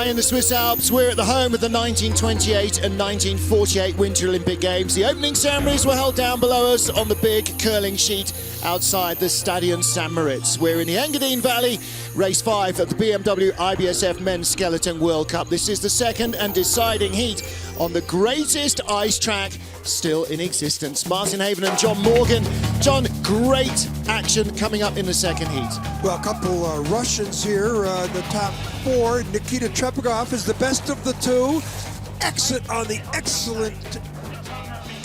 in the Swiss Alps. We're at the home of the 1928 and 1948 Winter Olympic Games. The opening ceremonies were held down below us on the big curling sheet outside the Stadion St. Moritz. We're in the Engadine Valley, race 5 of the BMW IBSF Men's Skeleton World Cup. This is the second and deciding heat on the greatest ice track still in existence. Martin Haven and John Morgan. John, great action coming up in the second heat. Well, a couple Russians here, the top 4. Nikita Trepagov is the best of the 2. Exit on the excellent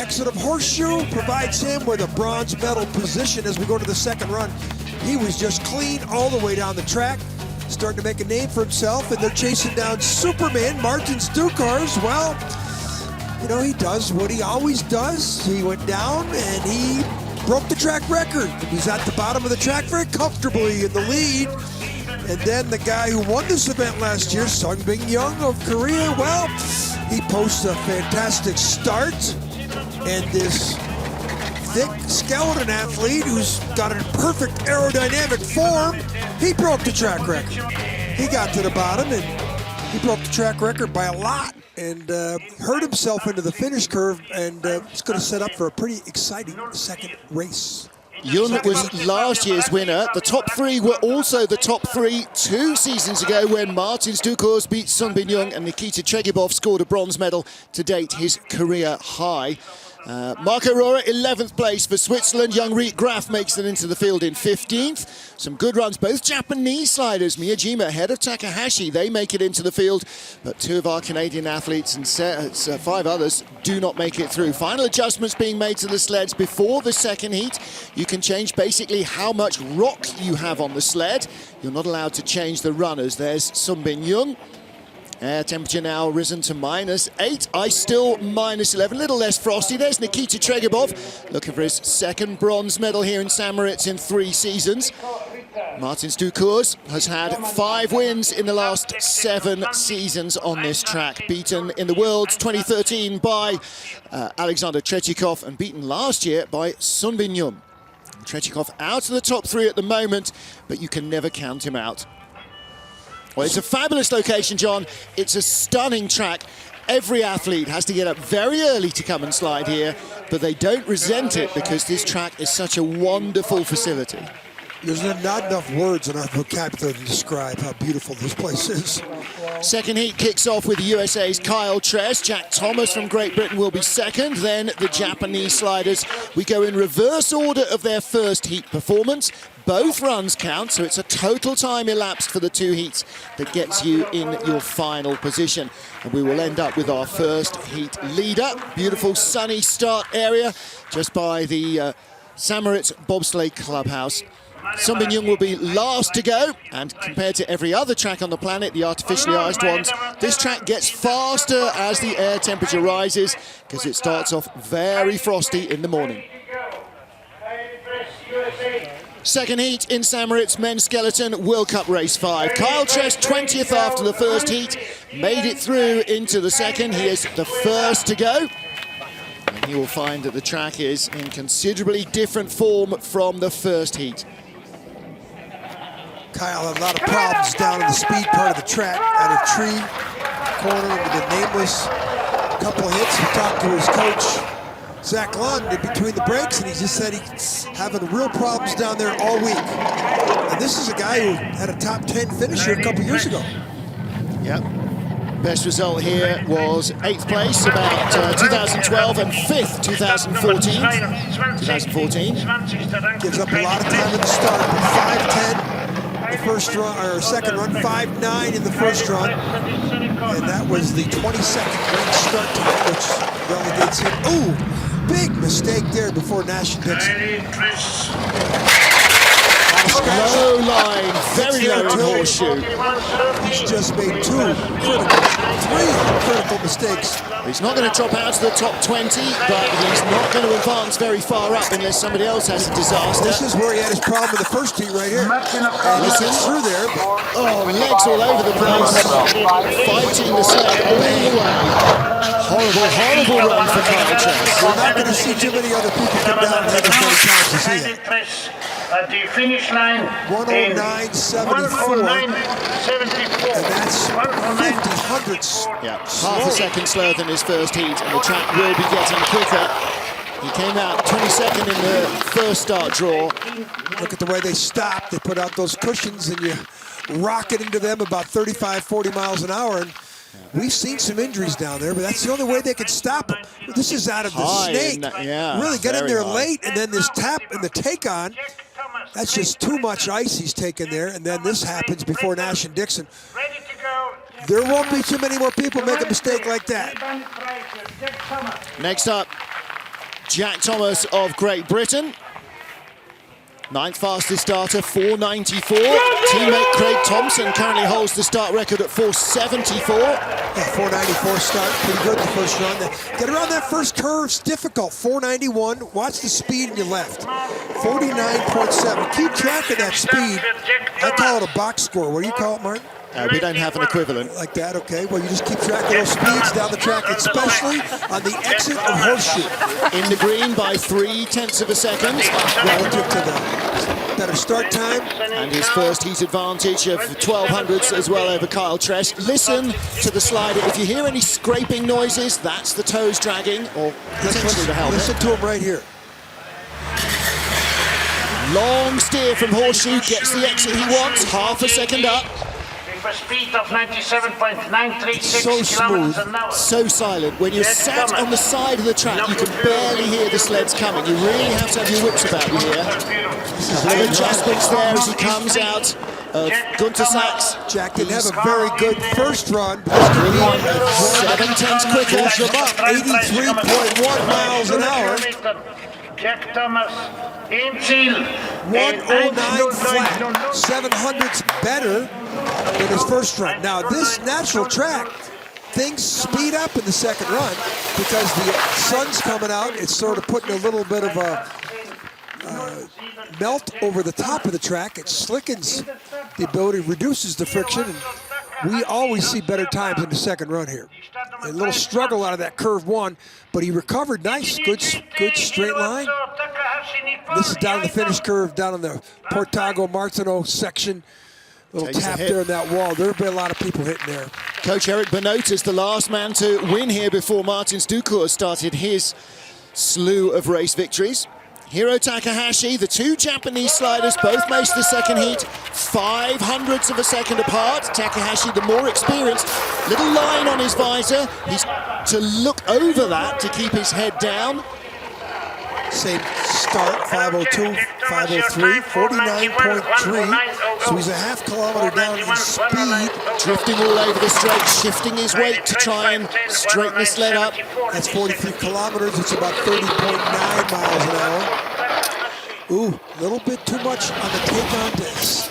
exit of Horseshoe provides him with a bronze medal position as we go to the second run. He was just clean all the way down the track, starting to make a name for himself, and they're chasing down Superman, Martin Stukars. Well, you know, he does what he always does. He went down and he broke the track record. He's at the bottom of the track very comfortably in the lead. And then the guy who won this event last year, Sungbin Young of Korea, well, he posts a fantastic start. And this thick skeleton athlete who's got a perfect aerodynamic form, he broke the track record. He got to the bottom and he broke the track record by a lot and hurt himself into the finish curve, and it's going to set up for a pretty exciting second race. Young was last year's winner. The top 3 were also the top 3 2 seasons ago when Martin Stukars beat Sungbin Young and Nikita Trepagov scored a bronze medal, to date his career high. Marco Rohrer, 11th place for Switzerland. Young Riet Graf makes it into the field in 15th. Some good runs, both Japanese sliders. Miyajima ahead of Takahashi. They make it into the field, but 2 of our Canadian athletes and 5 others do not make it through. Final adjustments being made to the sleds before the second heat. You can change basically how much rock you have on the sled. You're not allowed to change the runners. There's Sungbin Young. Air temperature now risen to -8. Ice still -11, a little less frosty. There's Nikita Trepagov, looking for his second bronze medal here in St. Moritz in 3 seasons. Martin Stukars has had 5 wins in the last 7 seasons on this track. Beaten in the Worlds 2013 by Alexander Tretyakov and beaten last year by Sungbin Young. Tretyakov out of the top 3 at the moment, but you can never count him out. Well, it's a fabulous location, John. It's a stunning track. Every athlete has to get up very early to come and slide here, but they don't resent it because this track is such a wonderful facility. There's not enough words in our vocabulary to describe how beautiful this place is. Second heat kicks off with the USA's Kyle Tress. Jack Thomas from Great Britain will be second. Then the Japanese sliders. We go in reverse order of their first heat performance. Both runs count, so it's a total time elapsed for the 2 heats that gets you in your final position. And we will end up with our first heat leader. Beautiful sunny start area just by the St. Moritz Bobsleigh Clubhouse. Sungbin Young will be last to go, and compared to every other track on the planet, the artificially iced ones, this track gets faster as the air temperature rises because it starts off very frosty in the morning. Second heat in St. Moritz Men's Skeleton World Cup Race 5. Kyle Tress, 20th after the first heat, made it through into the second. He is the first to go. And he will find that the track is in considerably different form from the first heat. Kyle had a lot of problems down in the speed part of the track at a tree corner with a nameless couple of hits. He talked to his coach, Zach Lund, in between the breaks, and he just said he's having real problems down there all week. And this is a guy who had a top 10 finish here a couple years ago. Yep. Best result here was 8th place about 2012 and 5th 2014. 2014. Gives up a lot of time in the start. 5:10 the first run, or second run, 5:9 in the first run. And that was the 22nd ranked start time, which relegates him. Ooh, big mistake there before Nash and Dixon. Low line, very low in Horseshoe. He's just made 3 critical mistakes. He's not going to drop out to the top 20, but he's not going to advance very far up unless somebody else has a disaster. This is where he had his problem with the first heat right here. And he's through there. Oh, legs all over the place. Fighting the sled anyway. Horrible run for Kyle Tress. We're not going to see too many other people come down and have as many times as he had. at the finish line. 109.74. And that's 50 hundredths. Yeah, half a second slower than his first heat, and the track will be getting quicker. He came out 22nd in the first start draw. Look at the way they stop. They put out those cushions and you rocket into them about 35, 40 miles an hour. And we've seen some injuries down there, but that's the only way they could stop them. This is out of the snake. Really get in there late, and then this tap and the take on. That's just too much ice he's taken there. And then this happens before Nash and Dixon. There won't be too many more people make a mistake like that. Next up, Jack Thomas of Great Britain. 9th fastest starter, 494. Teammate Craig Thompson currently holds the start record at 474. Yeah, 494 start, pretty good the first run. Get around that first curve, it's difficult. 491, watch the speed in your left. 49.7, keep track of that speed. I call it a box score. What do you call it, Martin? We don't have an equivalent. Like that, okay. Well, you just keep track of those speeds down the track, especially on the exit of Horseshoe. In the green by 0.3 of a second. Relative to the better start time. And his first heat advantage of 1200ths as well over Kyle Tress. Listen to the slider. If you hear any scraping noises, that's the toes dragging, or potentially the helmet. Listen to him right here. Long steer from Horseshoe, gets the exit he wants, half a second up. A speed of 97.936 So smooth, so silent. When you're sat on the side of the track, you can barely hear the sleds coming. You really have to have your wits about you here. Little adjustments there as he comes out of Gunter Sachs. Jack didn't have a very good first run. 7/10 quicker. 83.1 miles an hour. Jack Thomas in field. 109 flat. 700ths better than his first run. Now, this natural track, things speed up in the second run because the sun's coming out. It's sort of putting a little bit of a melt over the top of the track. It slickens the ability, reduces the friction, and we always see better times in the second run here. A little struggle out of that curve one, but he recovered nice, good straight line. This is down the finish curve, down on the Portago Martineau section. Little tap there in that wall. There'll be a lot of people hitting there. Coach Eric Benoit is the last man to win here before Martins Ducour started his slew of race victories. Hiro Takahashi, the two Japanese sliders, both maced the second heat, 0.05 of a second apart. Takahashi, the more experienced, little line on his visor. He's to look over that to keep his head down. Same start, 5:02, 5:03, 49.3. So he's a half kilometer down in speed. Drifting all over the straight, shifting his weight to try and straighten the sled up. That's 43 kilometers. It's about 30.9 miles an hour. Ooh, a little bit too much on the take on this.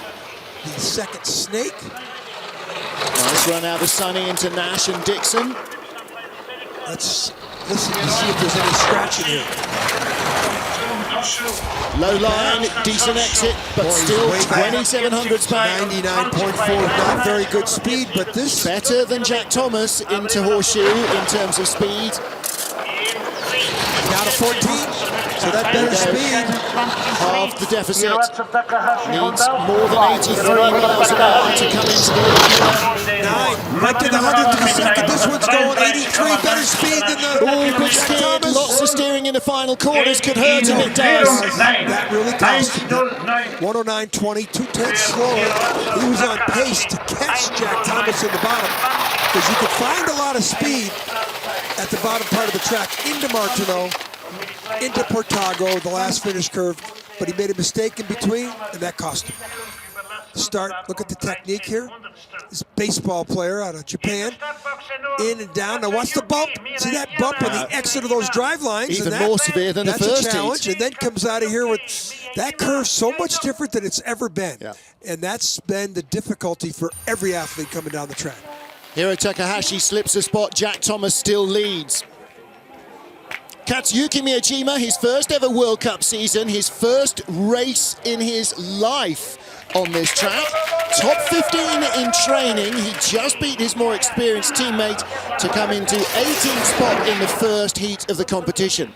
The second snake. Nice run out of Sonny into Nash and Dixon. Let's listen to see if there's any scratching here. Low line, decent exit, but still 2,700ths back. 99.4, not very good speed, but this Better than Jack Thomas into Horseshoe in terms of speed. down to 14. So that better speed. Half the deficit. Needs more than 83 miles an hour to come into the lead. 9, right to the 100th of a second. This one's going 83, better speed than the Good skid, lots of steering in the final corners could hurt him, it does. That really cost him. 109.20, 2/10 slower. He was on pace to catch Jack Thomas in the bottom because you could find a lot of speed at the bottom part of the track into Martineau, into Portago, the last finish curve, but he made a mistake in between, and that cost him. Start, look at the technique here. This baseball player out of Japan, in and down. Now watch the bump. See that bump on the exit of those drive lines? Even more severe than the first That's a challenge, heat. and then comes out of here with that curve so much different than it's ever been. Yeah. And that's been the difficulty for every athlete coming down the track. Hiro Takahashi slips a spot, Jack Thomas still leads. Katsuyuki Miyajima, his first ever World Cup season, his first race in his life on this track. Top 15 in training. He just beat his more experienced teammate to come into 18th spot in the first heat of the competition.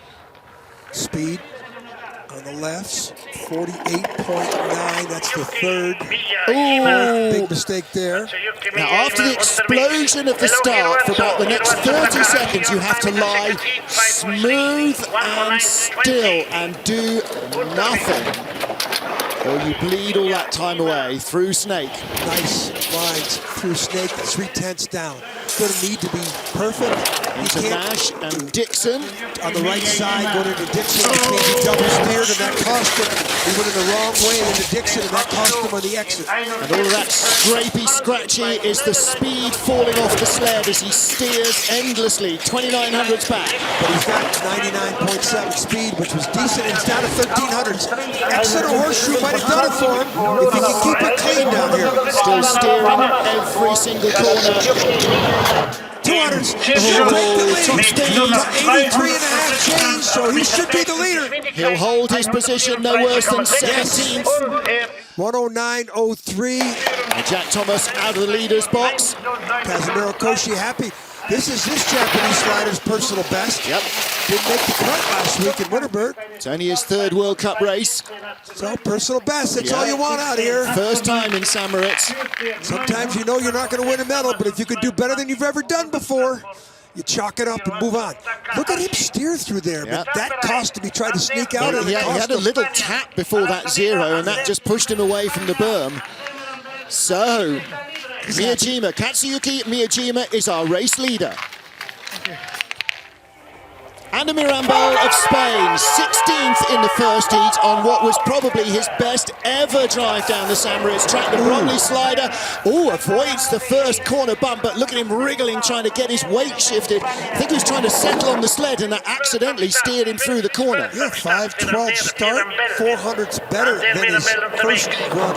Speed On the lefts, 48.9. That's the third. Big mistake there. Now, after the explosion of the start, for about the next 30 seconds, you have to lie smooth and still and do nothing, or you bleed all that time away through Snake. Nice lines through Snake, 3/10 down. Going to need to be perfect. Into Nash and Dixon. On the right side, going into Dixon. He can't be double steered, and that cost him. He went in the wrong way into Dixon, and that cost him on the exit. And all of that scrapey, scratchy is the speed falling off the sled as he steers endlessly. 2900s back. But he's got 99.7 speed, which was decent. It's down to 1300s. Exeter Horseshoe might have done it for him if he can keep it clean down here. Still steering every single corner. 200s. Oh, Top speed. 83.5 change, so he should be the leader. He'll hold his position no worse than 17th. 109.03. And Jack Thomas out of the leader's box. Kazumiro Koshi happy. This is his Japanese slider's personal best. Yep. Didn't make the cut last week in Winterberg. It's only his third World Cup race. So personal best, that's all you want out here. First time in St. Moritz. Sometimes you know you're not going to win a medal, but if you could do better than you've ever done before, you chalk it up and move on. Look at him steer through there, but that cost him. He tried to sneak out. He had a little tap before that zero, and that just pushed him away from the berm. So, Miyajima, Katsuyuki Miyajima is our race leader. Ander Mirambel of Spain, 16th in the first heat on what was probably his best ever drive down the St. Moritz track. The Bromley slider, avoids the first corner bump, but look at him wriggling, trying to get his weight shifted. I think he was trying to settle on the sled, and that accidentally steered him through the corner. Yeah, 5:12 start, 400's better than his first run.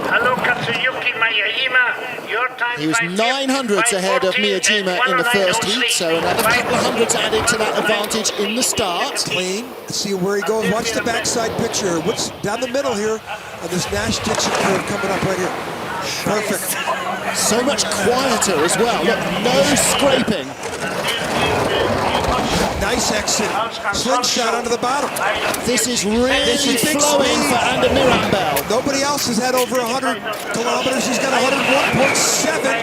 He was 900s ahead of Miyajima in the first heat, so another couple of hundreds added to that advantage in the start. Clean. Let's see where he goes. Watch the backside picture. What's down the middle here of this Nash Dixon curve coming up right here. Perfect. So much quieter as well. Look, no scraping. Nice exit. Slingshot under the bottom. This is really flowing for Ander Mirambel. Nobody else has had over 100 kilometers. He's got 101.7,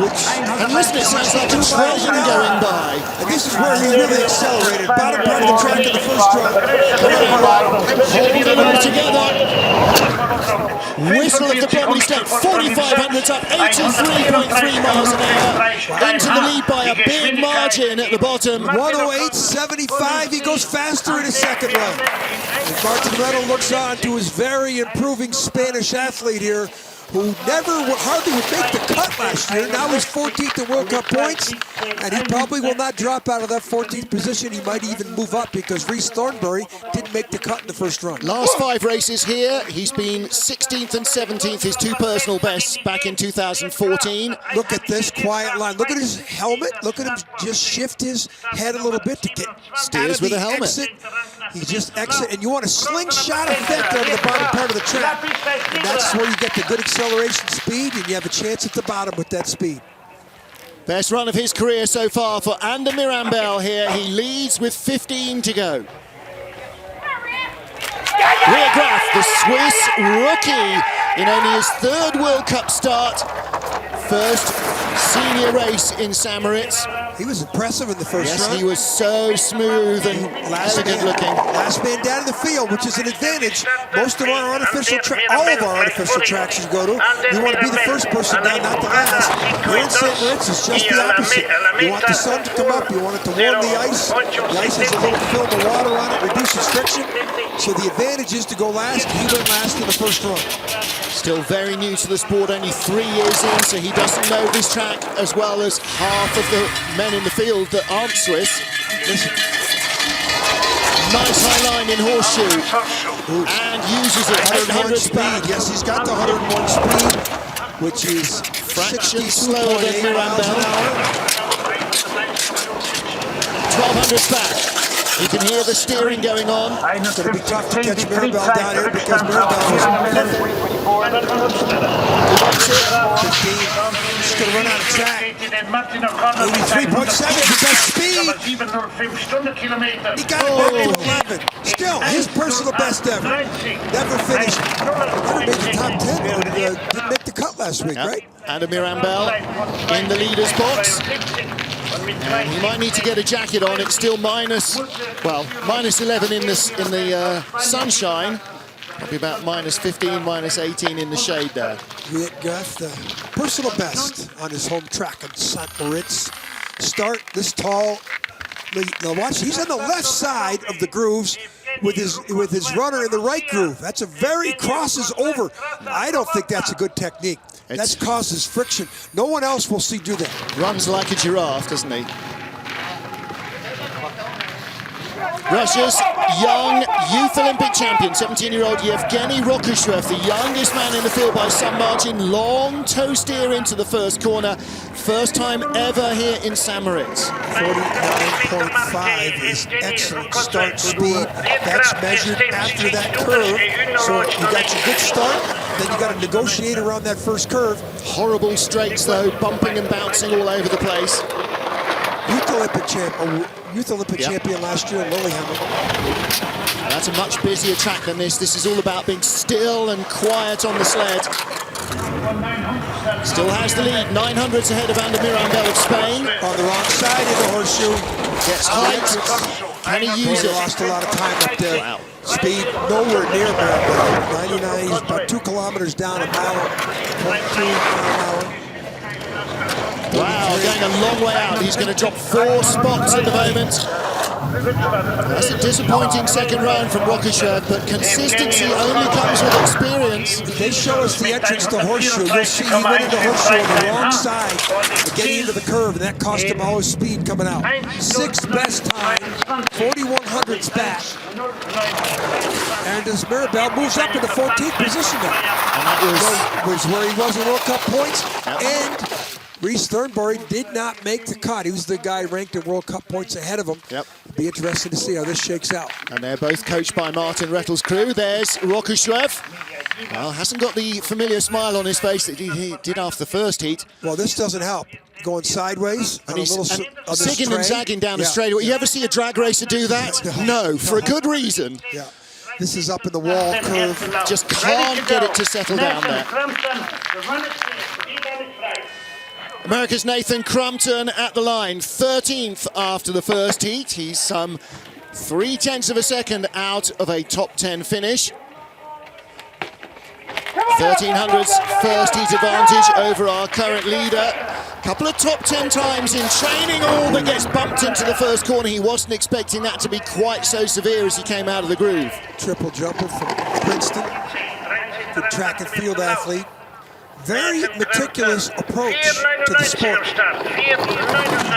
which... And listen, it sounds like a train going by. And this is where he really accelerated. Bottom part of the track in the first run. Holding it all together. Whistle of the Bromley State, 4,500s up, 83.3 miles an hour. Into the lead by a big margin at the bottom. 108.75, he goes faster in his second run. And Martinretto looks on to his very improving Spanish athlete here, who hardly would make the cut last year. Now he's 14th in World Cup points, and he probably will not drop out of that 14th position. He might even move up because Reese Thornberry didn't make the cut in the first run. Last 5 races here, he's been 16th and 17th, his 2 personal bests back in 2014. Look at this quiet line. Look at his helmet. Look at him just shift his head a little bit to get Steers with the helmet. Exit. He just exit, and you want a slingshot effect on the bottom part of the track. And that's where you get the good acceleration speed, and you have a chance at the bottom with that speed. Best run of his career so far for Ander Mirambel here. He leads with 15 to go. Ria Graf, the Swiss rookie, in only his 3rd World Cup start. First senior race in St. Moritz. He was impressive in the first run. Yes, he was so smooth and elegant looking. Last man down in the field, which is an advantage. Most of our artificial all of our artificial tracks you go to, you want to be the first person down, not the last. Here in St. Moritz, it's just the opposite. You want the sun to come up, you want it to warm the ice. The ice has a little film of water on it, reduces friction. So the advantage is to go last. He went last in the first run. Still very new to the sport, only 3 years in, so he doesn't know this track as well as half of the men in the field that aren't Swiss. Listen. Nice high line in Horseshoe. And uses it. 101 speed. Yes, he's got the 101 speed, which is fraction slower than Mirambel. 1200s back. You can hear the steering going on. It's going to be tough to catch Mirambel down here because Mirambel was perfect. He's going to run out of track. 83.7 is the best speed. speed. He got it up to 11. Still, his personal best ever. Never finished. Never made the top 10. Or didn't make the cut last week, right? And Miran Bell in the leader's box. And he might need to get a jacket on. It's still minus 11 in the sunshine. Probably about minus 15, minus 18 in the shade there. He got the personal best on his home track in St. Moritz. Start this tall. Now watch, he's on the left side of the grooves with his runner in the right groove. That's a very crosses over. I don't think that's a good technique. That causes friction. No one else will see do that. Runs like a giraffe, doesn't he? Russia's young youth Olympic champion, 17-year-old Yevgeny Rokushrev, the youngest man in the field by some margin. Long toe steer into the first corner. First time ever here in St. Moritz. 49.5 is excellent start speed. That's measured after that curve. So you got your good start, then you got to negotiate around that first curve. Horrible straights though, bumping and bouncing all over the place. Youth Olympic champion last year in Lillehammer. That's a much busier track than this. This is all about being still and quiet on the sled. Still has the lead, 900s ahead of Miran Bell of Spain. On the wrong side of the horseshoe. Gets height. Can he use it? Lost a lot of time up there. Wow. Speed nowhere near Miran Bell. 99, he's about 2 kilometers down a mile. 0.2 mile an hour. Wow, going a long way out. He's going to drop 4 spots at the moment. That's a disappointing second round from Rokushrev, but consistency only comes with experience. If they show us the entrance to Horseshoe, you'll see he went into Horseshoe on the wrong side, getting into the curve, and that cost him all his speed coming out. 6th best time, 4100s back. And as Mirabel moves up to the 14th position now. And that was where he was in World Cup points, and Reese Thornberry did not make the cut. He was the guy ranked in World Cup points ahead of him. Yep. It'll be interesting to see how this shakes out. And they're both coached by Martin Rettel's crew. There's Rokushrev. Well, hasn't got the familiar smile on his face that he did after the first heat. Well, this doesn't help. Going sideways. And he's zigging and zagging down the straightaway. You ever see a drag racer do that? No, for a good reason. Yeah. This is up in the wall curve. Just can't get it to settle down there. America's Nathan Crumpton at the line, 13th after the first heat. He's some 0.3 of a second out of a top 10 finish. 1300's first heat advantage over our current leader. Couple of top 10 times in training, all but gets bumped into the first corner. He wasn't expecting that to be quite so severe as he came out of the groove. Triple jumper from Princeton. Good track and field athlete. Very meticulous approach to the sport.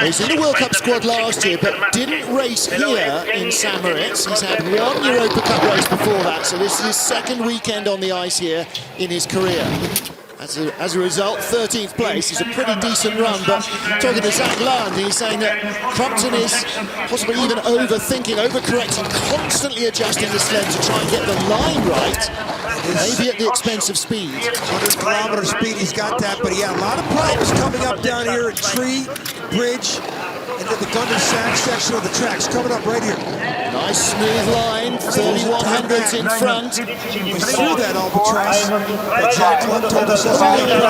He's in the World Cup squad last year, but didn't race here in St. Moritz. He's had 1 Europa Cup race before that, so this is his 2nd weekend on the ice here in his career. As a result, 13th place is a pretty decent run, but talking to Zach Lund, he's saying that Crumpton is possibly even overthinking, overcorrecting, constantly adjusting the sled to try and get the line right, maybe at the expense of speed. 100 kilometer speed, he's got that, but he had a lot of problems coming up down here at Tree, Bridge, and then the Gunner Sack section of the tracks coming up right here. Nice smooth line, 3100s in front. He threw that albatross, but Jack Lund told us that's He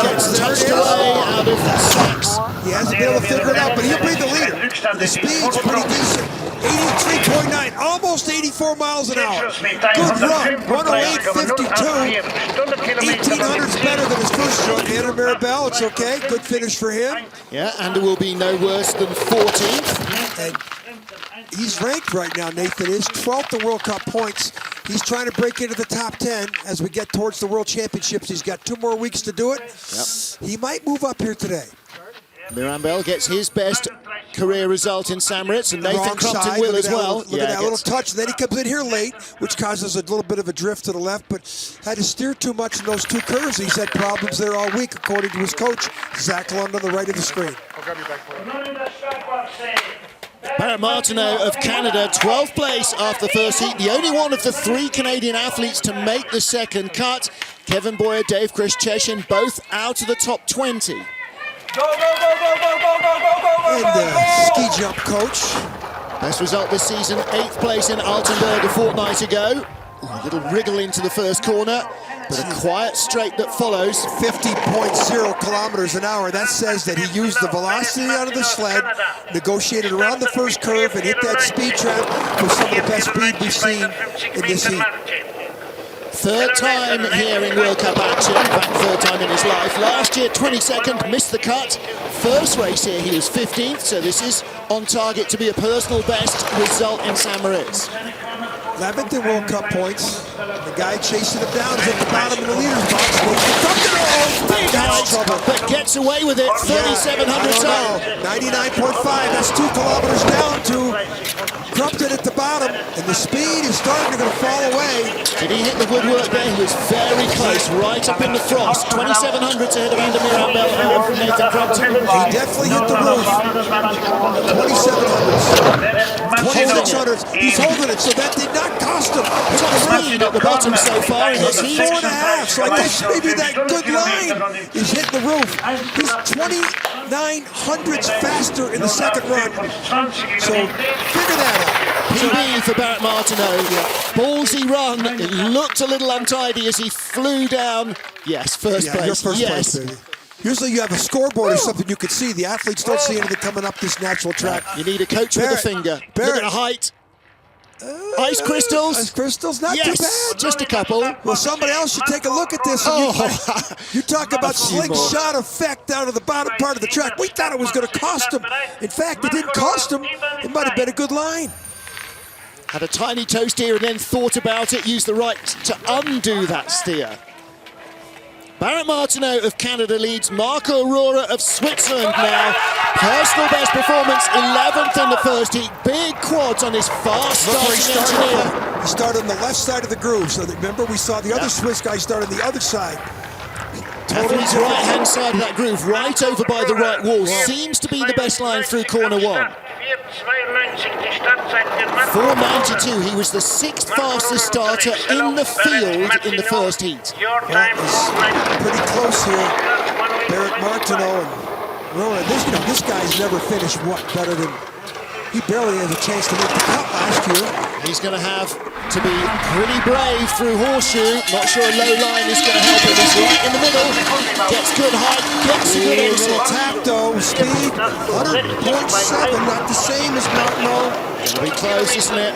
gets touched away out of the sacks. He hasn't been able to figure it out, but he'll be the leader. The speed's pretty decent. 83.9, almost 84 miles an hour. Good run, 108.52. 1800's better than his first run. Anna Mirabel, it's okay. Good finish for him. Yeah, and it will be no worse than 14th. And he's ranked right now, Nathan is 12th in World Cup points. He's trying to break into the top 10 as we get towards the World Championships. He's got 2 more weeks to do it. Yep. He might move up here today. Miran Bell gets his best career result in St. Moritz, and Nathan Crumpton will as well. Look at that little touch. Then he comes in here late, which causes a little bit of a drift to the left, but had to steer too much in those 2 curves. He's had problems there all week, according to his coach, Zach Lund, on the right of the screen. Barrett Martineau of Canada, 12th place after the first heat. The only one of the 3 Canadian athletes to make the second cut. Kevin Boyer, Dave Chris Cheshin, both out of the top 20. And the ski jump coach. Best result this season, 8th place in Altenburg a fortnight ago. A little wriggle into the first corner, but a quiet straight that follows. 50.0 kilometers an hour. That says that he used the velocity out of the sled, negotiated around the first curve, and hit that speed trap for some of the best speed we've seen in this heat. Third time here in World Cup action, in fact, third time in his life. Last year, 22nd, missed the cut. First race here, he was 15th, so this is on target to be a personal best result in St. Moritz. 11th in World Cup points. The guy chasing him down is at the bottom of the leader's box. Big height, but gets away with it, 3,700 time. 99.5, that's 2 kilometers down to Crumpton at the bottom, and the speed is starting to fall away. Did he hit the woodwork there? He was very close, right up in the frost. 2,700 ahead of Andamir Ambel and from Nathan Crumpton. He definitely hit the roof. 2,700. 2,600. He's holding it, so that did not cost him. Top speed at the bottom so far in this heat. 4.5, so I guess maybe that good line is hitting the roof. He's 2,900s faster in the second run. So figure that out. PB for Barrett Martineau. Ballsy run. It looked a little untidy as he flew down. Yes, first place. You're first yes. place, baby. Usually you have a scoreboard or something you can see. The athletes don't see anything coming up this natural track. You need a coach with a finger. Look at the height. Ice crystals. Ice crystals, not too bad. Just a couple. Well, somebody else should take a look at this. You talk about slingshot effect out of the bottom part of the track. We thought it was going to cost him. In fact, it didn't cost him. It might have been a good line. Had a tiny toast here and then thought about it, used the right to undo that steer. Barrett Martineau of Canada leads Marco Aurora of Switzerland now. Personal best performance, 11th in the first heat. Big quads on his fast starting engineer. He started on the left side of the groove. So remember, we saw the other Swiss guy start on the other side. Totally right-hand side of that groove, right over by the right wall. Seems to be the best line through corner one. 4.92, he was the 6th fastest starter in the field in the first heat. Pretty close here. Barrett Martineau and Rona. This guy's never finished better than. He barely had a chance to make the cut last year. He's going to have to be pretty brave through Horseshoe. Not sure a low line is going to help him. He's right in the middle. Gets good height, gets a good exit. Tap though, speed, 100.7, not the same as Martineau. Going to be close, isn't it?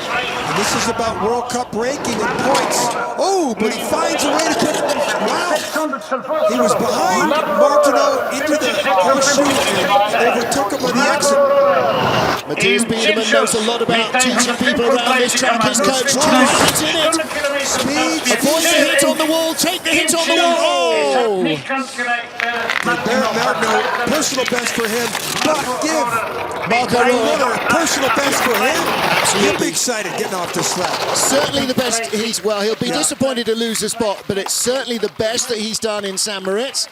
And this is about World Cup ranking and points. Oh, but he finds a way to get. Wow. He was behind Martineau into the horseshoe and overtook him on the exit. Matthias Biedermann knows a lot about teaching people around this track. His coach, right in it. Speed. Avoid the hit on the wall, take the hit on the wall. Oh! Barrett Martineau, personal best for him. But give Marco Aurora a personal best for him. Absolutely. He'll be excited getting off this sled. Certainly the best he'll be disappointed to lose a spot, but it's certainly the best that he's done in St. Moritz.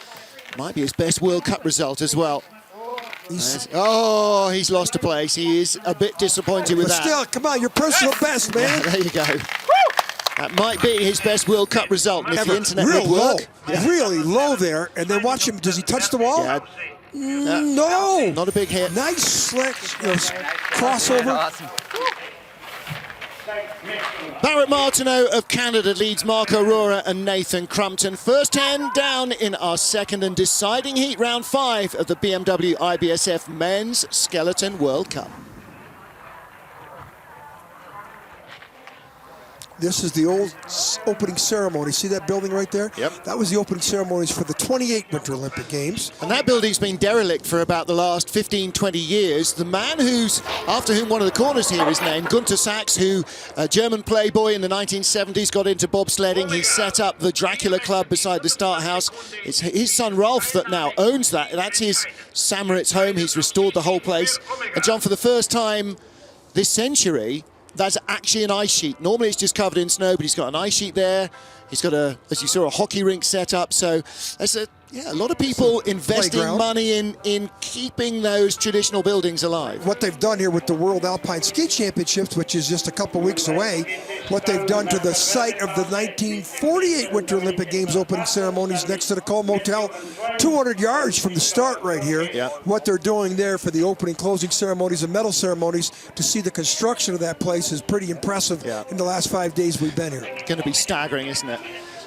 Might be his best World Cup result as well. He's lost a place. He is a bit disappointed with that. But still, come on, your personal best, man. Yeah, there you go. That might be his best World Cup result. And if the internet would work. Really low there, and then watch him. Does he touch the wall? Yeah. No. Not a big hit. Nice slick crossover. Barrett Martineau of Canada leads Marco Aurora and Nathan Crumpton. First 10 down in our second and deciding heat, round 5 of the BMW IBSF Men's Skeleton World Cup. This is the old opening ceremony. See that building right there? Yep. That was the opening ceremonies for the 28 Winter Olympic Games. And that building's been derelict for about the last 15, 20 years. The man after whom one of the corners here is named, Gunter Sachs, who, a German playboy in the 1970s, got into bobsledding. He set up the Dracula Club beside the Start House. It's his son Rolf that now owns that. That's his St. Moritz home. He's restored the whole place. And John, for the first time this century, that's actually an ice sheet. Normally it's just covered in snow, but he's got an ice sheet there. He's got as you saw, a hockey rink set up. So there's a lot of people investing playground. money in keeping those traditional buildings alive. What they've done here with the World Alpine Ski Championships, which is just a couple weeks away, what they've done to the site of the 1948 Winter Olympic Games opening ceremonies next to the Cole Motel, 200 yards from the start right here. Yeah. What they're doing there for the opening, closing ceremonies and medal ceremonies, to see the construction of that place is pretty impressive in the last 5 days we've been here. It's going to be staggering, isn't it?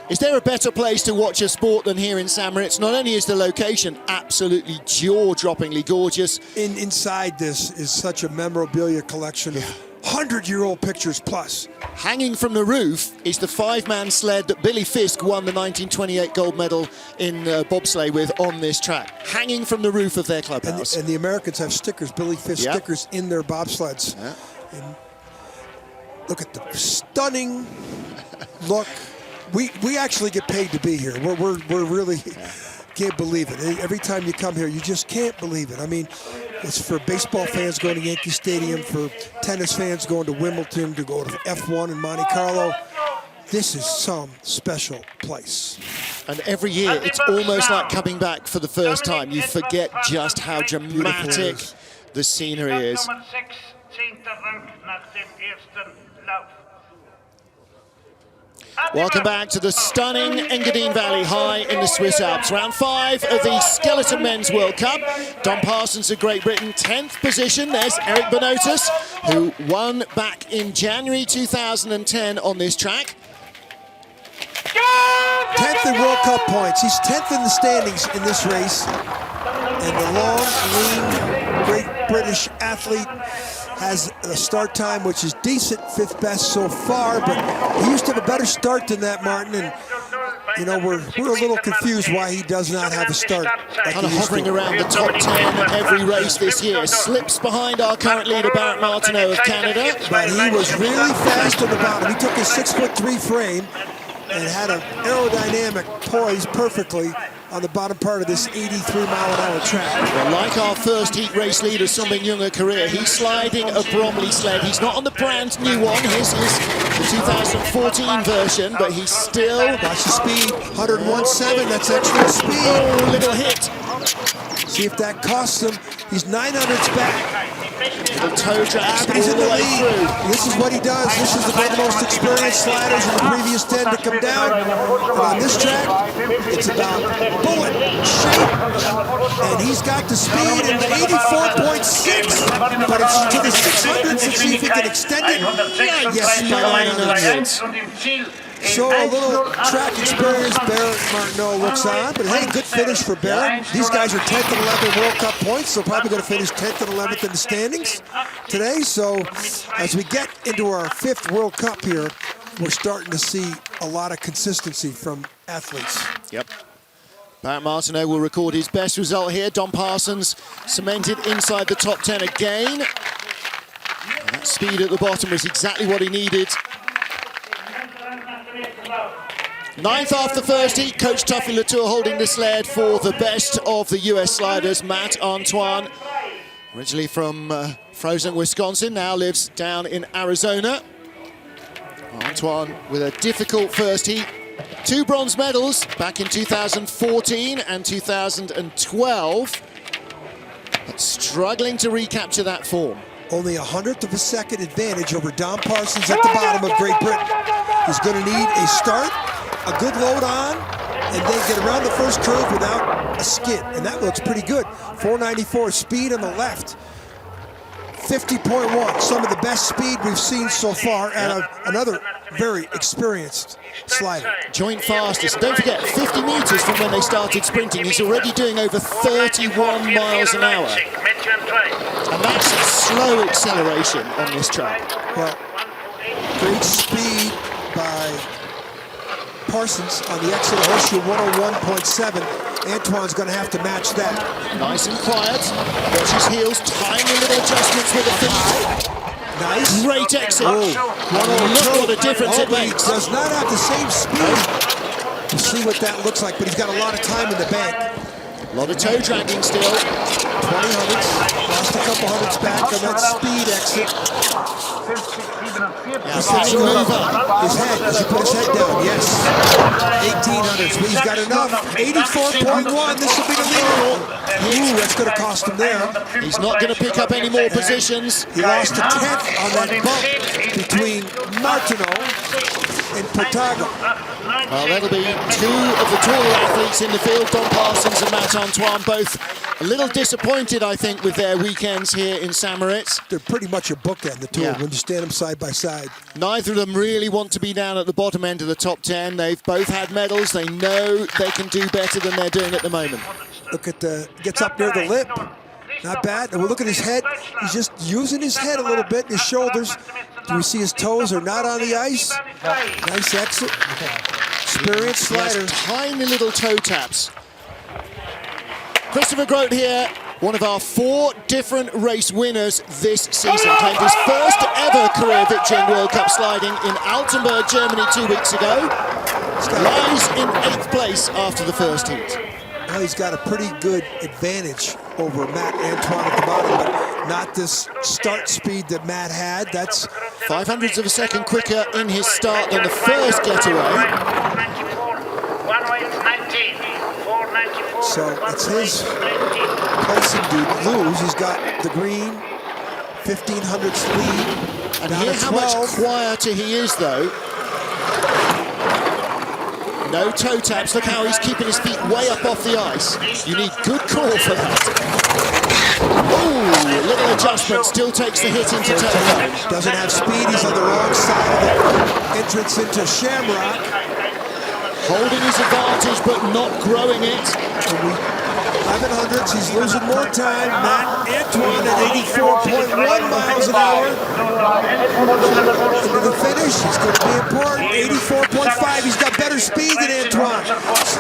Is there a better place to watch a sport than here in St. Moritz? Not only is the location absolutely jaw-droppingly gorgeous. Inside this is such a memorabilia collection of 100-year-old pictures plus. Hanging from the roof is the 5-man sled that Billy Fisk won the 1928 gold medal in bobsleigh with on this track. Hanging from the roof of their clubhouse. And the Americans have stickers, Billy Fisk stickers in their bobsleds. Yeah. And look at the stunning look. We actually get paid to be here. We're really can't believe it. Every time you come here, you just can't believe it. I mean, it's for baseball fans going to Yankee Stadium, for tennis fans going to Wimbledon, to go to F1 in Monte Carlo. This is some special place. And every year, it's almost like coming back for the first time. You forget just how dramatic the scenery is. Welcome back to the stunning Engadine Valley high in the Swiss Alps. Round 5 of the Skeleton Men's World Cup. Don Parsons of Great Britain, 10th position. There's Eric Benotas, who won back in January 2010 on this track. 10th in World Cup points. He's 10th in the standings in this race. And the long, lean, great British athlete has a start time which is decent, 5th best so far, but he used to have a better start than that, Martin, and you know, we're a little confused why he does not have a start. Like kind of hovering around the top 10 every race this year. Slips behind our current leader, Barrett Martineau of Canada. But he was really fast on the bottom. He took his 6'3" frame and had an aerodynamic poise perfectly on the bottom part of this 83-mile-an-hour track. Well, like our first heat race leader, Sunbin Young of Korea, he's sliding a Bromley sled. He's not on the brand new one. His is the 2014 version, but he's still... Watch the speed, 101.7, that's extra speed. Oh, little hit. See if that costs him. He's 900s back. Little toe drag He's all in the the way lead. through. This is what he does. This is one of the most experienced sliders in the previous 10 to come down. And on this track, it's about bullet shape. And he's got the speed in the 84.6. But it's to the 600s to see if he can extend it. Yes, by 900s. So a little track experience, Barrett Martineau looks on, but hey, good finish for Barrett. These guys are 10th and 11th in World Cup points, so probably going to finish 10th and 11th in the standings today. So as we get into our 5th World Cup here, we're starting to see a lot of consistency from athletes. Yep. Barrett Martineau will record his best result here. Don Parsons cemented inside the top 10 again. And that speed at the bottom was exactly what he needed. 9th after the first heat, Coach Tuffy Latour holding the sled for the best of the US sliders, Matt Antoine. Originally from Frozen, Wisconsin, now lives down in Arizona. Antoine with a difficult first heat. 2 bronze medals back in 2014 and 2012. But struggling to recapture that form. Only 100th of a second advantage over Don Parsons at the bottom of Great Britain. He's going to need a start, a good load on, and then get around the first curve without a skid. And that looks pretty good. 494 speed on the left. 50.1, some of the best speed we've seen so far, and another very experienced slider. Joint fastest. Don't forget, 50 meters from when they started sprinting. He's already doing over 31 miles an hour. And that's slow acceleration on this track. Well, great speed by Parsons on the exit of Horseshoe, 101.7. Antoine's going to have to match that. Nice and quiet. Watch his heels, tiny little adjustments with the feet. Nice. Great exit. Look what a difference it makes. He does not have the same speed. We'll see what that looks like, but he's got a lot of time in the bank. A lot of toe dragging still. 20 hundredths. Lost a couple hundredths back on that speed exit. He's having to move up. His head, does he put his head down? Yes. 18 hundredths, but he's got enough. 84.1, this will be the leader. Ooh, that's going to cost him there. He's not going to pick up any more positions. He lost a tenth on that bump between Martineau and Portago. Well, that'll be two of the taller athletes in the field, Don Parsons and Matt Antoine, both a little disappointed, I think, with their weekends here in St. They're pretty much a bookend, the two, when you stand them side by side. Neither of them really want to be down at the bottom end of the top 10. They've both had medals. They know they can do better than they're doing at the moment. Look at gets up near the lip. Not bad. And we'll look at his head. He's just using his head a little bit, his shoulders. Do we see his toes are not on the ice? Nice exit. Experienced slider. Tiny little toe taps. Christopher Grote here, one of our 4 different race winners this season. Claimed his first ever career victory in World Cup sliding in Altenburg, Germany 2 weeks ago. Lies in 8th place after the first heat. Now he's got a pretty good advantage over Matt Antoine at the bottom, but not this start speed that Matt had. That's 500ths of a second quicker in his start than the first getaway. So it's his placing to lose. He's got the green 1500ths lead. And hear how much quieter he is, though. No toe taps. Look how he's keeping his feet way up off the ice. You need good core for that. Ooh, a little adjustment. Still takes the hit into telephone. Doesn't have speed. He's on the wrong side of the entrance into Shamrock. Holding his advantage, but not growing it. 1100ths, he's losing more time. Matt Antoine at 84.1 miles an hour. Into the finish, he's going to be important. 84.5, he's got better speed than Antoine.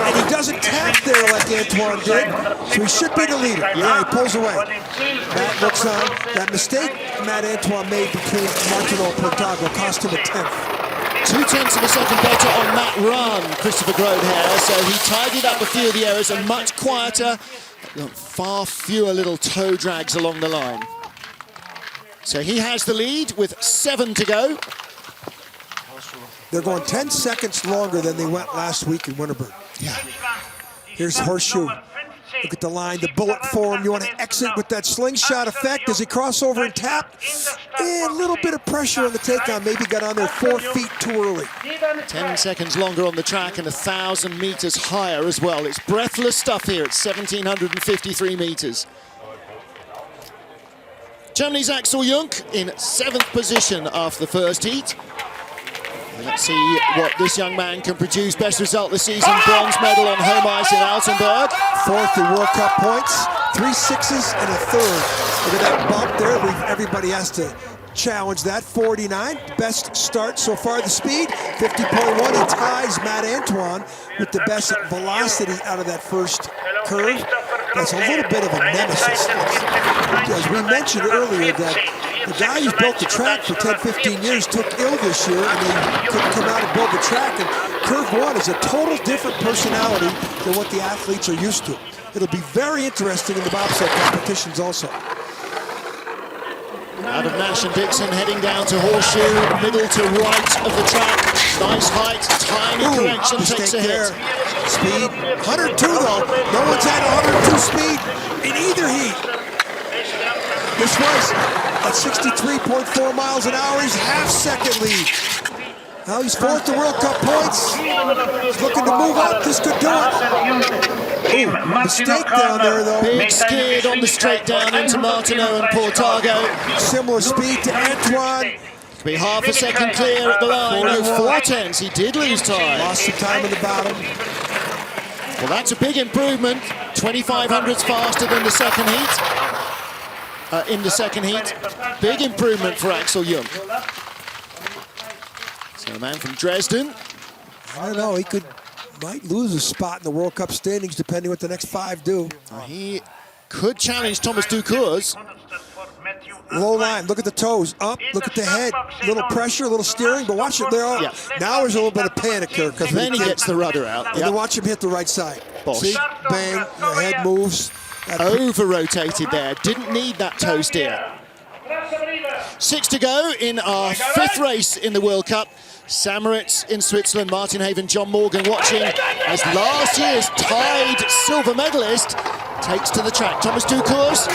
And he doesn't tap there like Antoine did. So he should be the leader. Yeah, he pulls away. Matt looks on. That mistake Matt Antoine made between Martineau and Portago cost him a 10th. 0.2 of a second better on that run, Christopher Grote here. So he tidied up a few of the errors and much quieter. Far fewer little toe drags along the line. So he has the lead with 7 to go. They're going 10 seconds longer than they went last week in Winterberg. Yeah. Here's Horseshoe. Look at the line, the bullet form. You want to exit with that slingshot effect. Does he cross over and tap? And a little bit of pressure on the takedown. Maybe got on there 4 feet too early. 10 seconds longer on the track and 1,000 meters higher as well. It's breathless stuff here at 1,753 meters. Germany's Axel Jungk in 7th position after the first heat. Let's see what this young man can produce. Best result this season, bronze medal on home ice in Altenburg. 4th in World Cup points, 3 6s and a 3rd. Look at that bump there. Everybody has to challenge that. 49, best start so far. The speed, 50.1. He ties Matt Antoine with the best velocity out of that first curve. That's a little bit of a nemesis. As we mentioned earlier, that the guy who's built the track for 10, 15 years took ill this year, and they couldn't come out and build the track. And Curve 1 is a total different personality than what the athletes are used to. It'll be very interesting in the bobsled competitions also. Out of Nash and Dixon, heading down to Horseshoe, middle to right of the track. Nice height, tiny correction, takes a hit. Speed, 102 though. No one's had 102 speed in either heat. This was at 63.4 miles an hour. He's half-second lead. Now he's 4th to World Cup points. He's looking to move up. This could do it. Ooh, mistake down there, though. Big skid on the straight down into Martineau and Portago. Similar speed to Antoine. Be half a second clear at the line. No 4/10s. He did lose time. Lost some time in the bottom. Well, that's a big improvement. 2,500s faster than the second heat. In the second heat. Big improvement for Axel Jungk. So a man from Dresden. I don't know. He might lose a spot in the World Cup standings depending what the next 5 do. He could challenge Thomas Ducours. Low line, look at the toes, up, look at the head. Little pressure, a little steering, but watch it there. Yeah. Now there's a little bit of panic here. Then he gets the rudder out. And then watch him hit the right side. Bosh. See, bang, the head moves. Over-rotated there. Didn't need that toe steer. 6 to go in our 5th race in the World Cup. St. Moritz in Switzerland. Martin Haven, John Morgan watching as last year's tied silver medalist takes to the track. Thomas Ducours.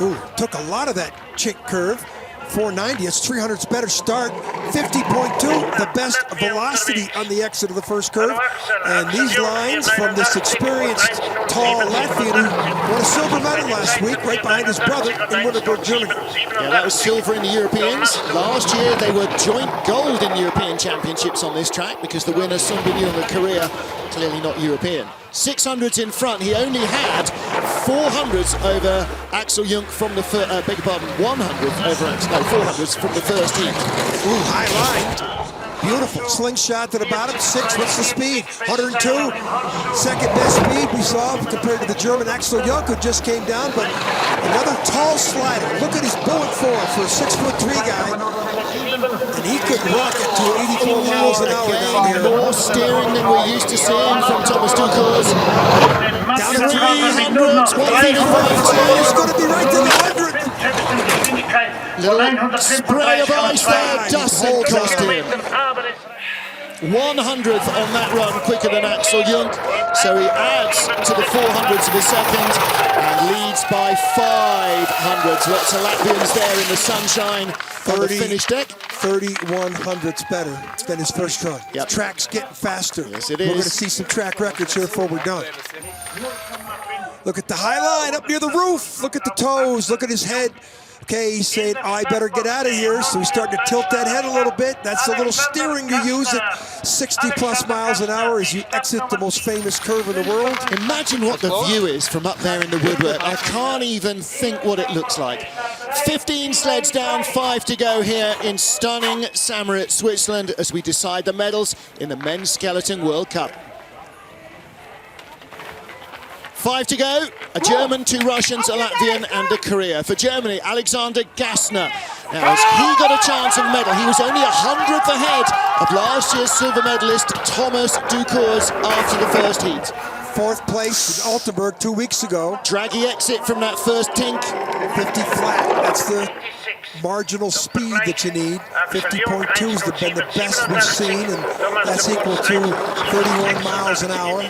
Ooh, took a lot of that chink curve. 490, it's 300's better start. 50.2, the best velocity on the exit of the first curve. And these lines from this experienced, tall Latvian who won a silver medal last week, right behind his brother in Wittenberg, Germany. Yeah, that was silver in the Europeans. Last year they were joint gold in European Championships on this track because the winner, Sung Bin Young of Korea, clearly not European. 600s in front. He only had 400s over Axel Jung from the beg your pardon, 100 over Axel, no, 400s from the first heat. Ooh, high line. Beautiful slingshot to the bottom. 6, what's the speed? 102. Second best speed we saw compared to the German Axel Jung who just came down, but another tall slider. Look at his bullet form for a 6'3" guy. And he could rocket to 84 miles an hour down here. More steering than we're used to seeing from Thomas Ducours. Down to 300s, 155. He's going to be right to the 100. Little spray of ice there, doesn't cost him. 100th on that run, quicker than Axel Jung. So he adds to the 400s of a second and leads by 500s. Lots of Latvians there in the sunshine on the finish deck. 3100ths better than his first run. Yep. The track's getting faster. Yes, it We're is. going to see some track records here before we're done. Look at the high line up near the roof. Look at the toes. Look at his head. Okay, he's saying, oh, I better get out of here. So he's starting to tilt that head a little bit. That's the little steering you use at 60+ miles an hour as you exit the most famous curve in the world. Imagine what the view is from up there in the woodwork. I can't even think what it looks like. 15 sleds down, 5 to go here in stunning St. Moritz, Switzerland, as we decide the medals in the Men's Skeleton World Cup. 5 to go, a German, 2 Russians, a Latvian and a Korea. For Germany, Alexander Gassner. Now, as he got a chance of a medal, he was only 100th ahead of last year's silver medalist Thomas Ducours after the first heat. 4th place in Altenburg 2 weeks ago. Draggy exit from that first tink. 50 flat, that's the marginal speed that you need. 50.2 has been the best we've seen, and that's equal to 31 miles an hour.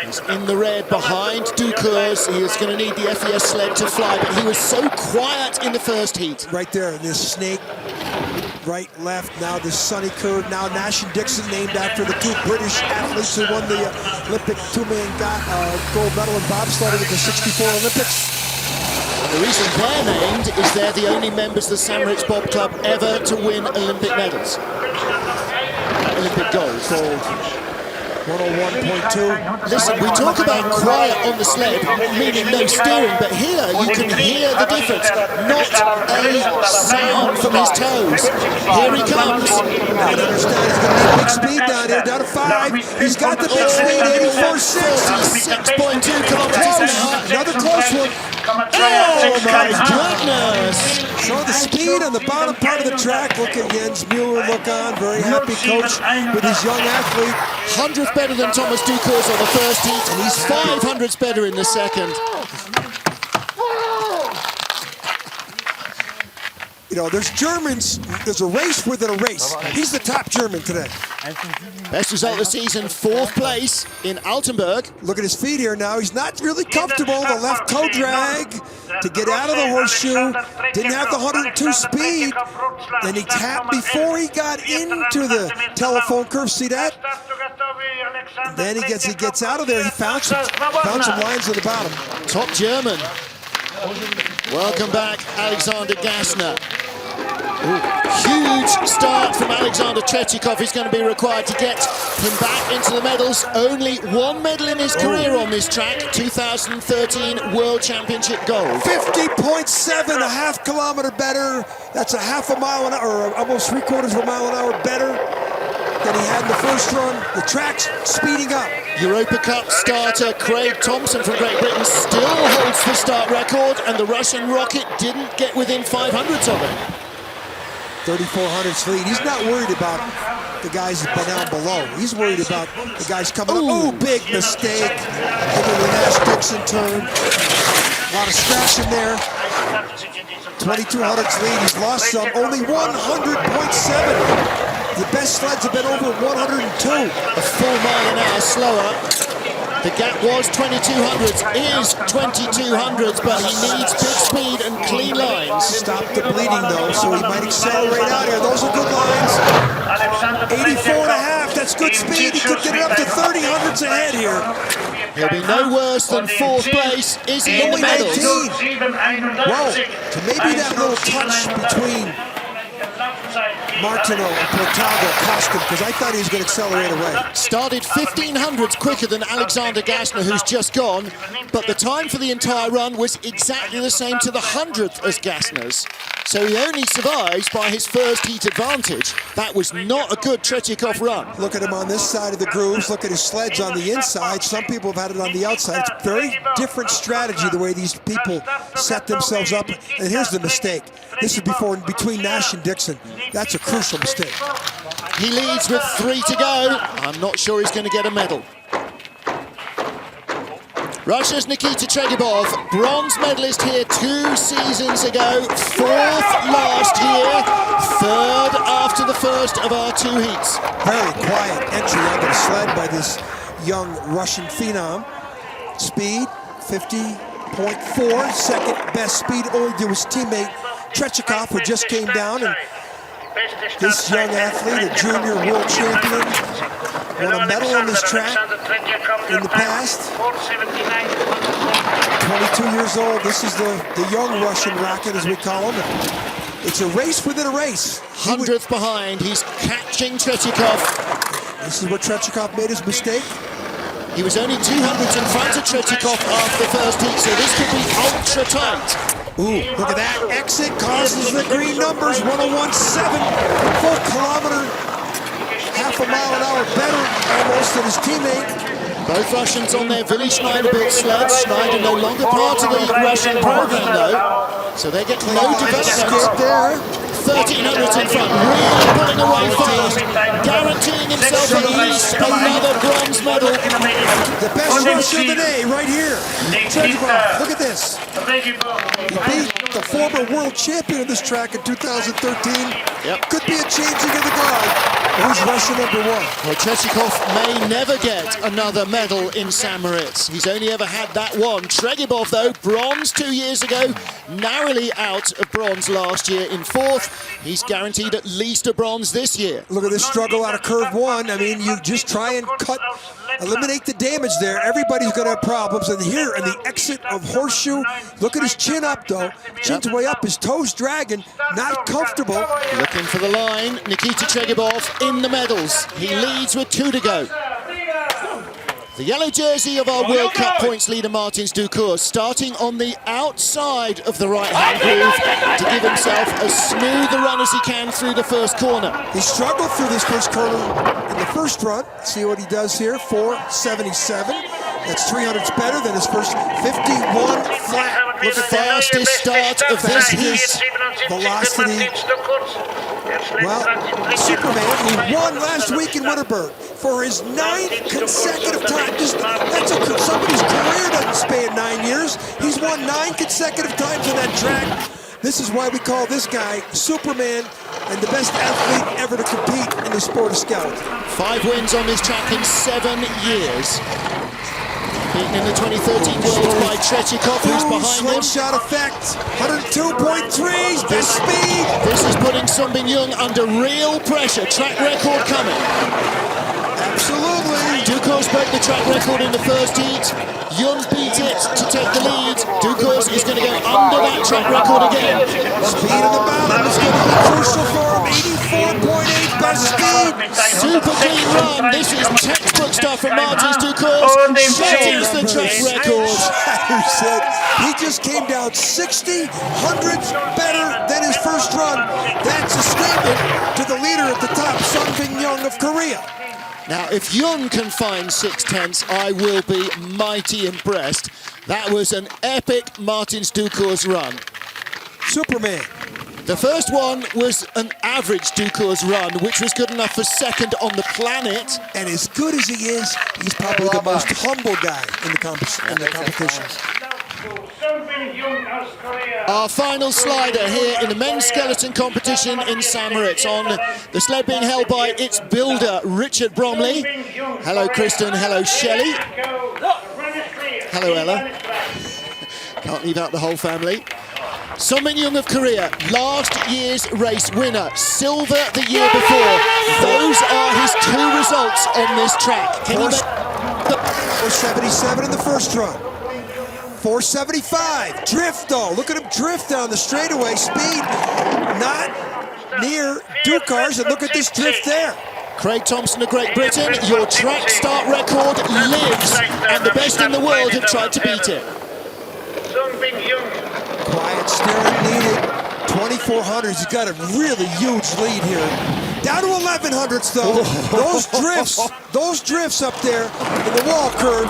He's in the red behind Ducours. He is going to need the FES sled to fly, but he was so quiet in the first heat. Right there, this snake, right, left, now this sunny curve. Now Nash and Dixon, named after the 2 British athletes who won the Olympic 2-man gold medal in bobsledding at the '64 Olympics. The reason they're named is they're the only members of the St. Moritz Bob Club ever to win Olympic medals. Olympic gold. 101.2. Listen, we talk about quiet on the sled, meaning no steering, but here you can hear the difference. Not a sound from his toes. Here he comes. I understand he's going to need big speed down here, down to 5. He's got the big speed, 84.6. 6.2 kilometers an hour. Another close one. Oh my goodness! So the speed on the bottom part of the track. Look at Jens Mueller look on. Very happy coach with his young athlete. 100th better than Thomas Ducours on the first heat, and he's 500s better in the second. You know, there's Germans, there's a race within a race. He's the top German today. Best result of the season, 4th place in Altenburg. Look at his feet here now. He's not really comfortable. The left toe drag to get out of the horseshoe. Didn't have the 102 speed. Then he tapped before he got into the telephone curve. See that? Then he gets out of there. He found some lines at the bottom. Top German. Welcome back, Alexander Gassner. Ooh, huge start from Alexander Tretyakov. He's going to be required to get him back into the medals. Only 1 medal in his career on this track. 2013 World Championship gold. 50.7, a half kilometer better. That's a half a mile an hour, or almost 3/4 of a mile an hour better than he had in the first run. The track's speeding up. Europa Cup starter Craig Thompson from Great Britain still holds the start record, and the Russian rocket didn't get within 500s of it. 3,400 lead. He's not worried about the guys down below. He's worried about the guys coming up. Oh, big mistake. Into the Nash Dixon turn. A lot of scratching there. 2,200 lead. He's lost some. Only 100.7. The best sleds have been over 102. A full mile an hour slower. The gap was 2,200s, is 2,200s, but he needs big speed and clean lines. Stop the bleeding though, so he might accelerate out here. Those are good lines. 84.5, that's good speed. He could get it up to 3,000s ahead here. He'll be no worse than fourth place. Is he in the medals? Well, so maybe that little touch between Martineau and Portago cost him, because I thought he was going to accelerate away. Started 1,500s quicker than Alexander Gassner, who's just gone, but the time for the entire run was exactly the same to the 100th as Gassner's. So he only survives by his first heat advantage. That was not a good Tretyakov run. Look at him on this side of the grooves. Look at his sleds on the inside. Some people have had it on the outside. It's a very different strategy the way these people set themselves up. And here's the mistake. This is between Nash and Dixon. That's a crucial mistake. He leads with 3 to go. I'm not sure he's going to get a medal. Russia's Nikita Chegibov, bronze medalist here 2 seasons ago, 4th last year, 3rd after the first of our 2 heats. Very quiet entry onto the sled by this young Russian phenom. Speed, 50.4, second best speed owing to his teammate Tretyakov, who just came down. And this young athlete, a junior world champion, won a medal on this track in the past. 22 years old. This is the young Russian rocket, as we call him. It's a race within a race. 100th behind. He's catching Tretyakov. This is where Tretyakov made his mistake. He was only 200s in front of Tretyakov after the first heat, so this could be ultra tight. Ooh, look at that. Exit causes the green numbers. 101.7. Full kilometer. Half a mile an hour better almost than his teammate. Both Russians on their Willy Schneider built sleds. Schneider no longer part of the Russian program though, so they get no development there. 1,300s in front, really pulling away fast, guaranteeing himself at least another bronze medal. The best Russia of the day right here. Chegibov, look at this. He beat the former world champion of this track in 2013. Yep. Could be a changing of the guard. Who's Russia number 1? Well, Tretyakov may never get another medal in St. Moritz. He's only ever had that one. Chegibov, though, bronze 2 years ago, narrowly out of bronze last year in 4th. He's guaranteed at least a bronze this year. Look at this struggle out of curve 1. I mean, you just try and eliminate the damage there. Everybody's going to have problems. And here in the exit of Horseshoe, look at his chin up, though. Chin's way up, his toes dragging, not comfortable. Looking for the line, Nikita Chegibov in the medals. He leads with 2 to go. The yellow jersey of our World Cup points leader, Martins Ducours, starting on the outside of the right-hand groove to give himself as smooth a run as he can through the first corner. He struggled through this first corner in the first run. See what he does here, 4.77. That's 300s better than his first 51 flat. The fastest start of this heat. Velocity. Well, Superman, he won last week in Winterberg for his 9th consecutive time. Somebody's career doesn't span 9 years. He's won 9 consecutive times on that track. This is why we call this guy Superman and the best athlete ever to compete in the sport of skeleton. 5 wins on this track in 7 years. Beaten in the 2013 Worlds by Tretyakov, who's behind him. Slingshot effect, 102.3, best speed. This is putting Sun Bin Young under real pressure. Track record coming. Absolutely. Ducours broke the track record in the first heat. Young beat it to take the lead. Ducours is going to go under that track record again. Speed of the bottom is going to be crucial for him. 84.8 best speed. Super clean run. This is textbook stuff from Martins Ducours. Shatters the track record. He just came down 60 hundredths better than his first run. That's a statement to the leader at the top, Sun Bin Young of Korea. Now, if Young can find 6/10, I will be mighty impressed. That was an epic Martins Ducours run. Superman. The first one was an average Ducours run, which was good enough for second on the planet. And as good as he is, he's probably the most humble guy in the competition. Our final slider here in the men's skeleton competition in St. Moritz, on the sled being held by its builder, Richard Bromley. Hello, Kristen. Hello, Shelley. Hello, Ella. Can't leave out the whole family. Sunbin Young of Korea, last year's race winner, silver the year before. Those are his two results on this track. Can you 477 in the first run. 475. Drift though. Look at him drift down the straightaway. Speed not near Ducours, and look at this drift there. Craig Thompson of Great Britain, your track start record lives, and the best in the world have tried to beat it. Quiet steering needed. 2400s. He's got a really huge lead here. Down to 1100s though. Those drifts up there in the wall curve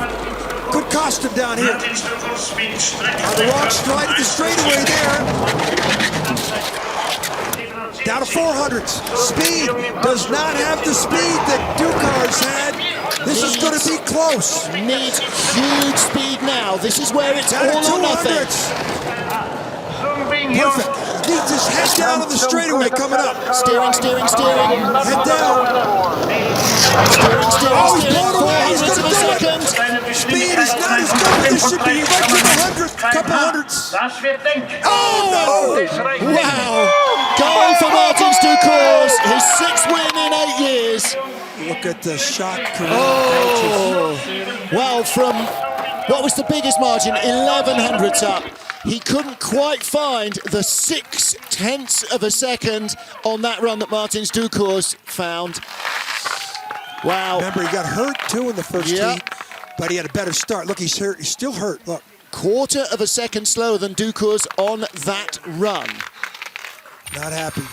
could cost him down here. On the wrong stride of the straightaway there. Down to 400s. Speed does not have the speed that Ducours had. This is going to be close. Needs huge speed now. This is where it's Down all to or nothing. 200s. Perfect. Needs his head down on the straightaway coming up. Steering. Head down. Steering. He's blown away. He's 400s of a going to do second. it. Speed is not as good as this should be. Right to the 100th, couple hundreds. Oh! Wow! Goal for Martins Ducours, his 6th win in 8 years. Look at the shot career. Oh! Well, from what was the biggest margin, 1100s up, he couldn't quite find the 0.6 of a second on that run that Martins Ducours found. Wow. Remember, he got hurt too in the first heat, but he had a better start. Look, he's hurt. He's still hurt. Look. 1/4 of a second slower than Ducours on that run. Not happy.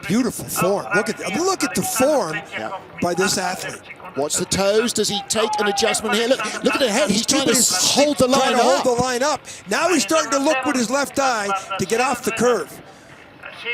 Beautiful form. Look at the form by this athlete. Watch the toes. Does he take an adjustment here? Look at the head. He's trying to hold the line up. Hold the line up. Now he's starting to look with his left eye to get off the curve.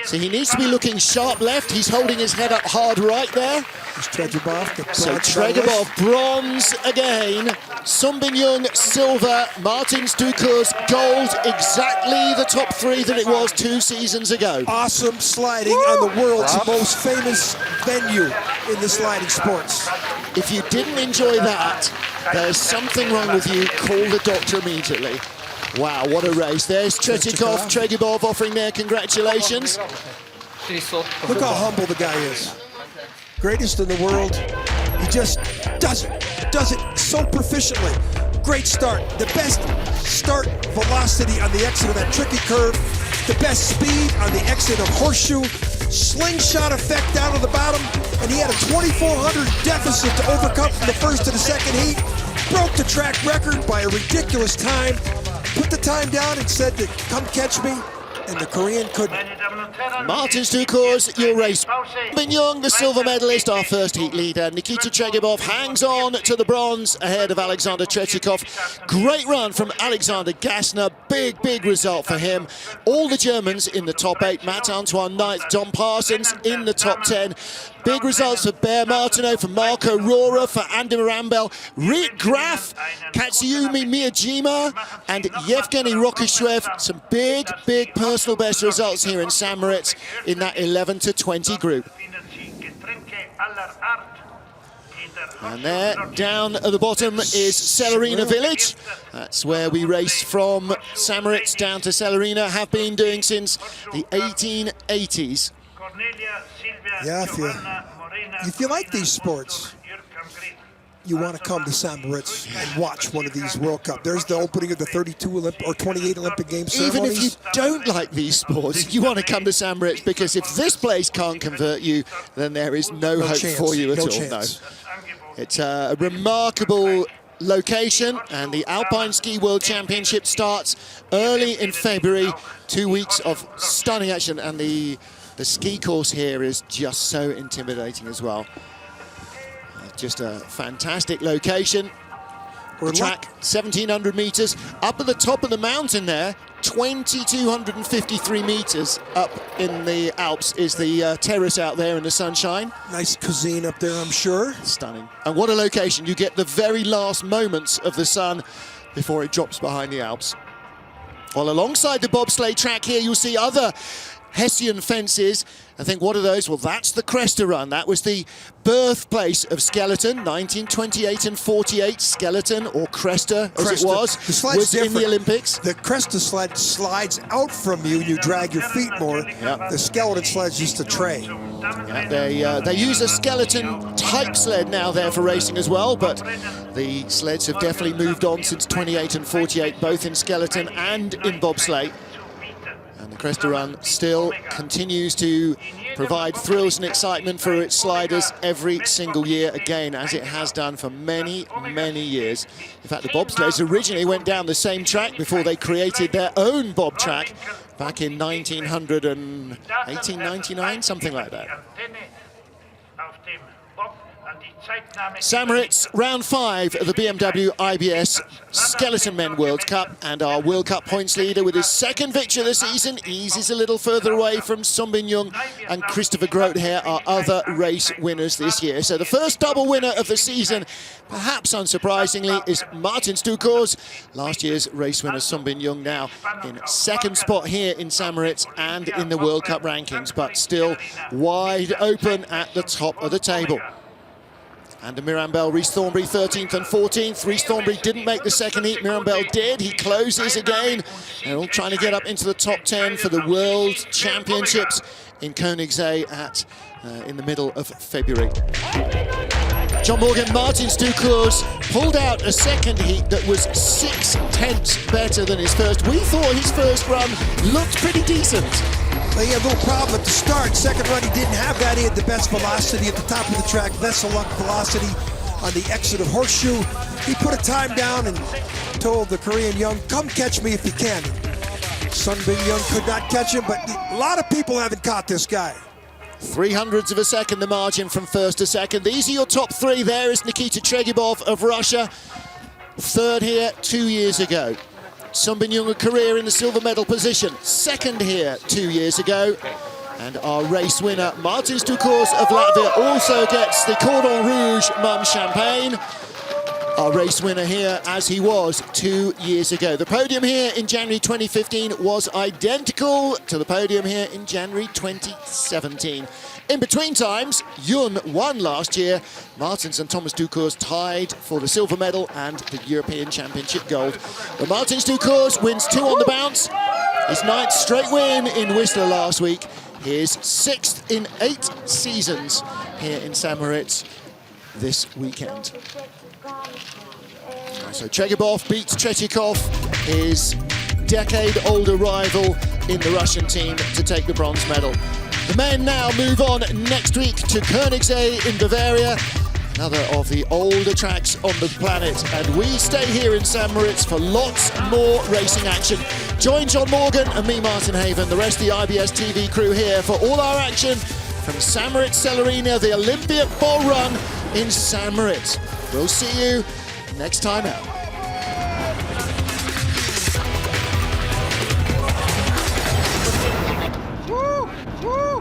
So he needs to be looking sharp left. He's holding his head up hard right there. It's Trejabov. So Trejabov, bronze again. Sunbin Young, silver. Martins Ducours, gold. Exactly the top 3 that it was 2 seasons ago. Awesome sliding on the world's most famous venue in the sliding sports. If you didn't enjoy that, there's something wrong with you. Call the doctor immediately. Wow, what a race. There's Tretyakov, Trejabov offering their congratulations. Look how humble the guy is. Greatest in the world. He just does it so proficiently. Great start. The best start velocity on the exit of that tricky curve. The best speed on the exit of Horseshoe. Slingshot effect down to the bottom. And he had a 2400 deficit to overcome from the first to the second heat. Broke the track record by a ridiculous time. Put the time down and said to come catch me, and the Korean couldn't. Martins Ducours, your race. Sunbin Young, the silver medalist, our first heat leader. Nikita Trejabov hangs on to the bronze ahead of Alexander Tretyakov. Great run from Alexander Gassner. Big result for him. All the Germans in the top 8. Matt-Antoine Knight, Don Parsons in the top 10. Big results for Bear Martineau, for Marco Rora, for Andy Marambel, Rick Graf, Katsuyumi Miyajima, and Yevgeny Rokoshchev. Some big personal best results here in St. Moritz in that 11 to 20 group. And there, down at the bottom, is Celerina Village. That's where we race from St. Moritz down to Celerina, have been doing since the 1880s. Yeah, if you like these sports, you want to come to St. Moritz and watch one of these World Cup. There's the opening of the 32 or 28 Olympic Games ceremonies. Even if you don't like these sports, you want to come to St. Moritz, because if this place can't convert you, then there is no hope for you at all. No. It's a remarkable location, and the Alpine Ski World Championship starts early in February. 2 weeks of stunning action, and the ski course here is just so intimidating as well. Just a fantastic location. The track, 1,700 meters. Up at the top of the mountain there, 2,253 meters up in the Alps is the terrace out there in the sunshine. Nice cuisine up there, I'm sure. Stunning. And what a location. You get the very last moments of the sun before it drops behind the Alps. Well, alongside the bobsleigh track here, you'll see other Hessian fences. I think, what are those? Well, that's the Cresta Run. That was the birthplace of skeleton, 1928 and 48. Skeleton, or Cresta, as it was in the Olympics. The Cresta sled slides out from you and you drag your feet more. Yep. The skeleton sled's just a tray. Yeah, they use a skeleton type sled now there for racing as well, but the sleds have definitely moved on since 28 and 48, both in skeleton and in bobsleigh. And the Cresta Run still continues to provide thrills and excitement for its sliders every single year, again, as it has done for many, many years. In fact, the bobsleighs originally went down the same track before they created their own bob track back in 1899, something like that. St. Moritz, round 5 of the BMW IBS Skeleton Men World Cup, and our World Cup points leader with his second victory of the season eases a little further away from Sun Bin Young and Christopher Grote here, our other race winners this year. So the first double winner of the season, perhaps unsurprisingly, is Martin Stucos. Last year's race winner Sun Bin Young now in second spot here in St. Moritz and in the World Cup rankings, but still wide open at the top of the table. And Mirambel, Rhys Thornbury 13th and 14th. Rhys Thornbury didn't make the second heat. Mirambel did. He closes again. They're all trying to get up into the top 10 for the World Championships in Koenigsee in the middle of February. John Morgan, Martin Stucos pulled out a second heat that was 6/10 better than his first. We thought his first run looked pretty decent. He had a little problem at the start. Second run, he didn't have that. He had the best velocity at the top of the track, best velocity on the exit of Horseshoe. He put a time down and told the Korean Young, come catch me if you can. Sun Bin Young could not catch him, but a lot of people haven't caught this guy. 0.03 of a second the margin from first to second. These are your top three. There is Nikita Tregibov of Russia, third here 2 years ago. Sun Bin Young, a career in the silver medal position, second here 2 years ago. And our race winner, Martin Stucos of Latvia, also gets the Cordon Rouge Mum Champagne. Our race winner here, as he was 2 years ago. The podium here in January 2015 was identical to the podium here in January 2017. In between times, Yun won last year. Martins and Thomas Stucos tied for the silver medal and the European Championship gold. But Martin Stucos wins 2 on the bounce. His 9th straight win in Whistler last week. His 6th in 8 seasons here in St. Moritz this weekend. So Tregibov beats Tretyakov, his decade-older rival in the Russian team, to take the bronze medal. The men now move on next week to Koenigsee in Bavaria, another of the older tracks on the planet. And we stay here in St. Moritz for lots more racing action. Join John Morgan and me, Martin Haven, the rest of the IBS TV crew here for all our action from St. Moritz Celerina, the Olympic Bull Run in St. Moritz. We'll see you next time out.